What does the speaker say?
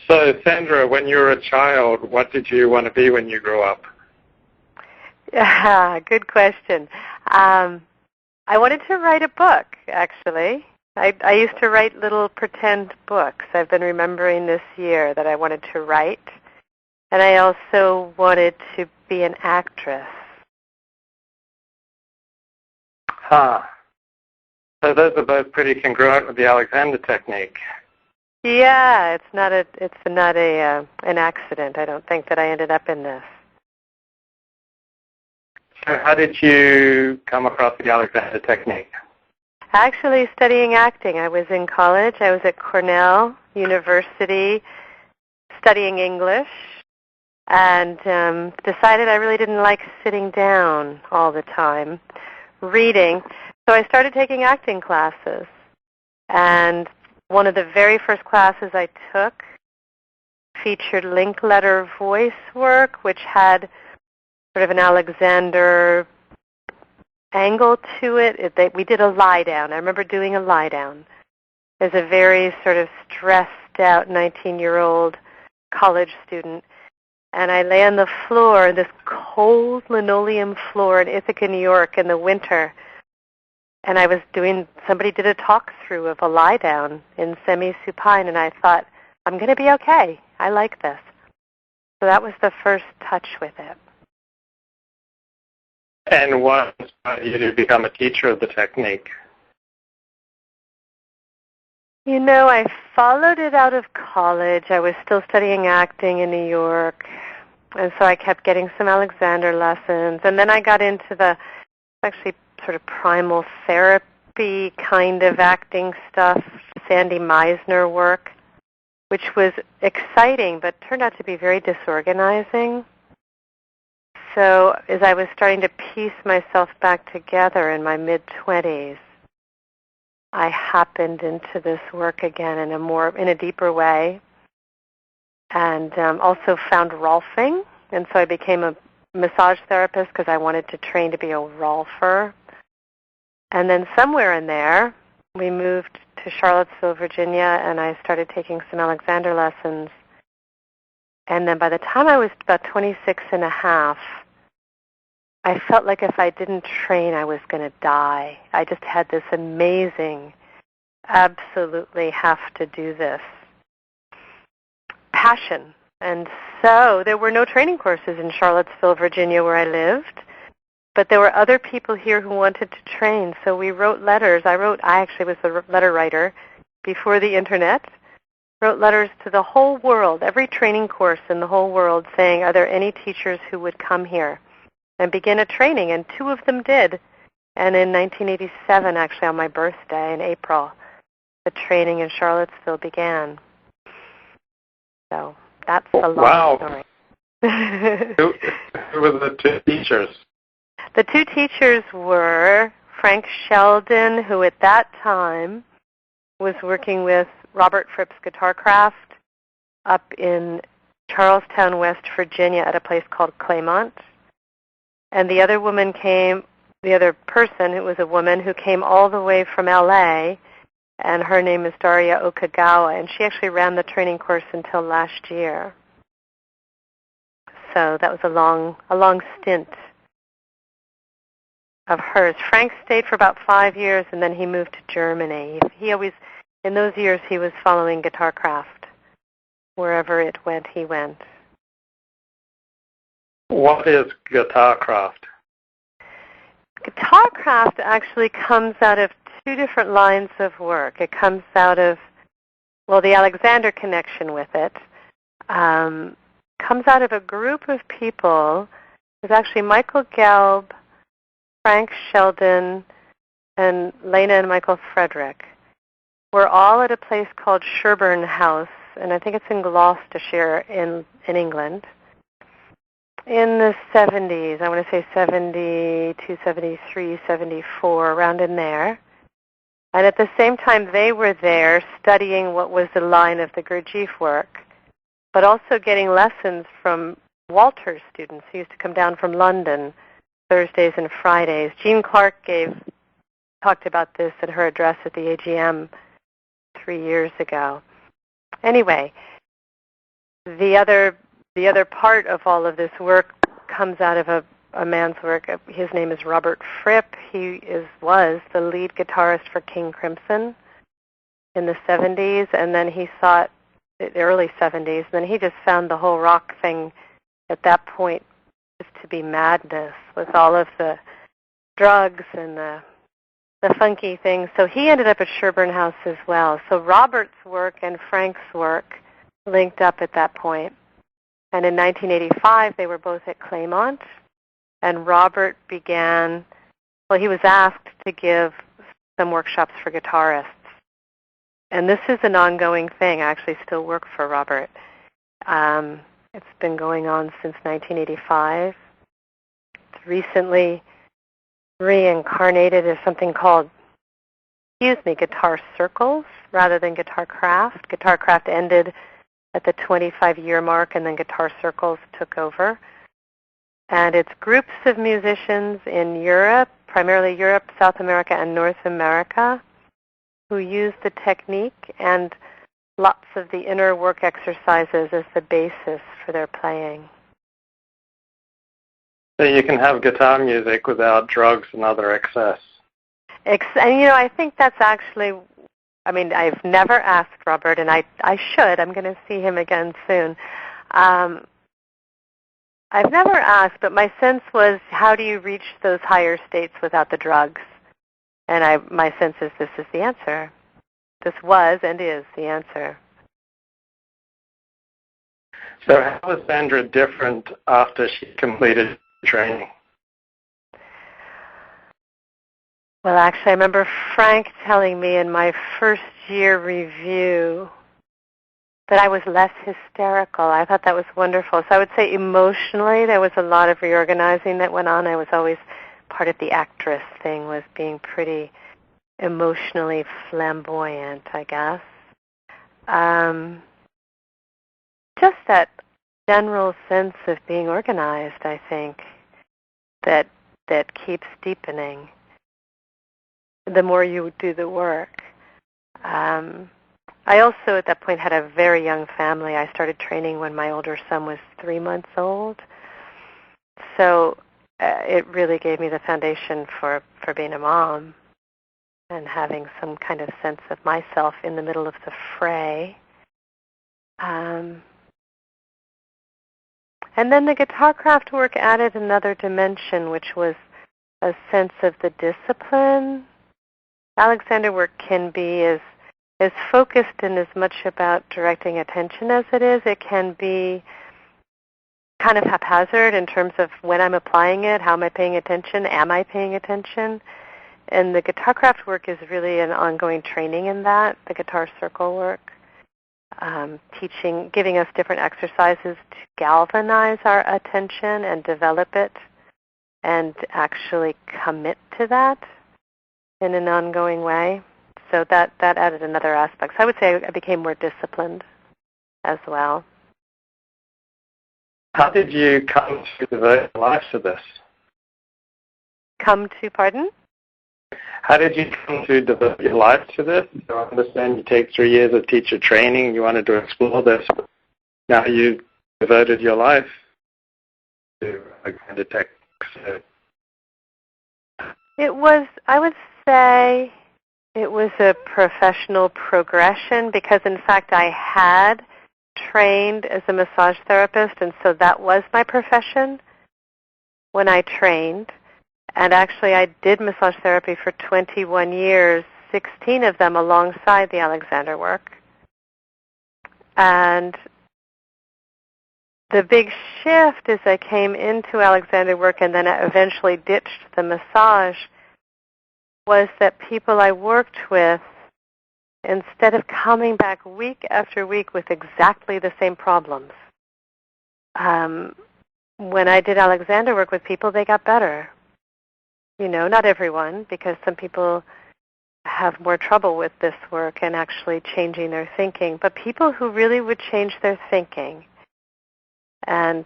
So, Sandra, when you were a child, what did you want to be when you grew up? Good question. I wanted to write a book, actually. I used to write little pretend books. I've been remembering this year that I wanted to write. And I also wanted to be an actress. So those are both pretty congruent with the Alexander technique. Yeah, it's not an accident. I don't think that I ended up in this. So how did you come across the Alexander technique? Actually, studying acting. I was in college. I was at Cornell University studying English, and decided I really didn't like sitting down all the time reading. So I started taking acting classes. And one of the very first classes I took featured link letter voice work, which had sort of an Alexander angle to it. We did a lie down. I remember doing a lie down as a very sort of stressed out 19-year-old college student. And I lay on the floor, this cold linoleum floor in Ithaca, New York in the winter. And somebody did a talk-through of a lie-down in semi-supine, and I thought, I'm going to be okay. I like this. So that was the first touch with it. And what inspired you to become a teacher of the technique? You know, I followed it out of college. I was still studying acting in New York, and so I kept getting some Alexander lessons. And then I got into the actually sort of primal therapy kind of acting stuff, Sandy Meisner work, which was exciting but turned out to be very disorganizing. So as I was starting to piece myself back together in my mid-20s, I happened into this work again in a deeper way, and also found Rolfing, and so I became a massage therapist because I wanted to train to be a Rolfer. And then somewhere in there, we moved to Charlottesville, Virginia, and I started taking some Alexander lessons. And then by the time I was about 26 and a half, I felt like if I didn't train, I was going to die. I just had this amazing, absolutely have to do this passion. And so there were no training courses in Charlottesville, Virginia, where I lived, but there were other people here who wanted to train. So we wrote letters. I actually was the letter writer before the Internet, wrote letters to the whole world, every training course in the whole world, saying, are there any teachers who would come here and begin a training? And 2 of them did. And in 1987, actually on my birthday in April, the training in Charlottesville began. So that's the long story. Who were the 2 teachers? The 2 teachers were Frank Sheldon, who at that time was working with Robert Fripp's Guitarcraft up in Charlestown, West Virginia at a place called Claymont. And the other person, who was a woman who came all the way from LA, and her name is Daria Okagawa, and she actually ran the training course until last year. So that was a long stint of hers. Frank stayed for about 5 years, and then he moved to Germany. In those years, he was following Guitarcraft. Wherever it went, he went. What is Guitarcraft? Guitarcraft actually comes out of 2 different lines of work. It comes out of, the Alexander connection with it comes out of a group of people. It was actually Michael Gelb, Frank Sheldon, and Lena and Michael Frederick. We're all at a place called Sherburne House, and I think it's in Gloucestershire in England, in the 70s. I want to say 72, 73, 74, around in there. And at the same time, they were there studying what was the line of the Gurdjieff work, but also getting lessons from Walter's students who used to come down from London Thursdays and Fridays. Jean Clark talked about this in her address at the AGM 3 years ago. Anyway, the other part of all of this work comes out of a man's work. His name is Robert Fripp. He was the lead guitarist for King Crimson in the 70s, and then he thought, the early 70s, and then he just found the whole rock thing at that point just to be madness with all of the drugs and the funky things. So he ended up at Sherburne House as well. So Robert's work and Frank's work linked up at that point. And in 1985, they were both at Claymont, and Robert began, well, he was asked to give some workshops for guitarists. And this is an ongoing thing. I actually still work for Robert. It's been going on since 1985. It's recently reincarnated as something called, Guitar Circles rather than Guitar Craft. Guitar Craft ended at the 25-year mark, and then Guitar Circles took over. And it's groups of musicians in Europe, primarily Europe, South America, and North America, who use the technique and lots of the inner work exercises as the basis for their playing. So you can have guitar music without drugs and other excess. And, I think that's actually, I've never asked Robert, and I should. I'm going to see him again soon. I've never asked, but my sense was, how do you reach those higher states without the drugs? And my sense is this is the answer. This was and is the answer. So how was Sandra different after she completed training? Well, actually, I remember Frank telling me in my first year review that I was less hysterical. I thought that was wonderful. So I would say emotionally there was a lot of reorganizing that went on. I was always part of the actress thing, was being pretty emotionally flamboyant, I guess. Just that general sense of being organized, I think, that keeps deepening the more you do the work. I also, at that point, had a very young family. I started training when my older son was 3 months old. So it really gave me the foundation for being a mom and having some kind of sense of myself in the middle of the fray. And then the guitar craft work added another dimension, which was a sense of the discipline. Alexander work can be as focused and as much about directing attention as it is. It can be kind of haphazard in terms of when I'm applying it, how am I paying attention, am I paying attention? And the guitar craft work is really an ongoing training in that, the guitar circle work, giving us different exercises to galvanize our attention and develop it and actually commit to that in an ongoing way. So that added another aspect. So I would say I became more disciplined as well. How did you come to devote your life to this? Come to, pardon? How did you come to devote your life to this? So I understand you take 3 years of teacher training. You wanted to explore this. Now you devoted your life to Alexander techniques. It was, I would say, it was a professional progression because, in fact, I had trained as a massage therapist, and so that was my profession when I trained. And actually, I did massage therapy for 21 years, 16 of them alongside the Alexander work. And the big shift as I came into Alexander work and then I eventually ditched the massage was that people I worked with, instead of coming back week after week with exactly the same problems, when I did Alexander work with people, they got better. Not everyone, because some people have more trouble with this work and actually changing their thinking, but people who really would change their thinking and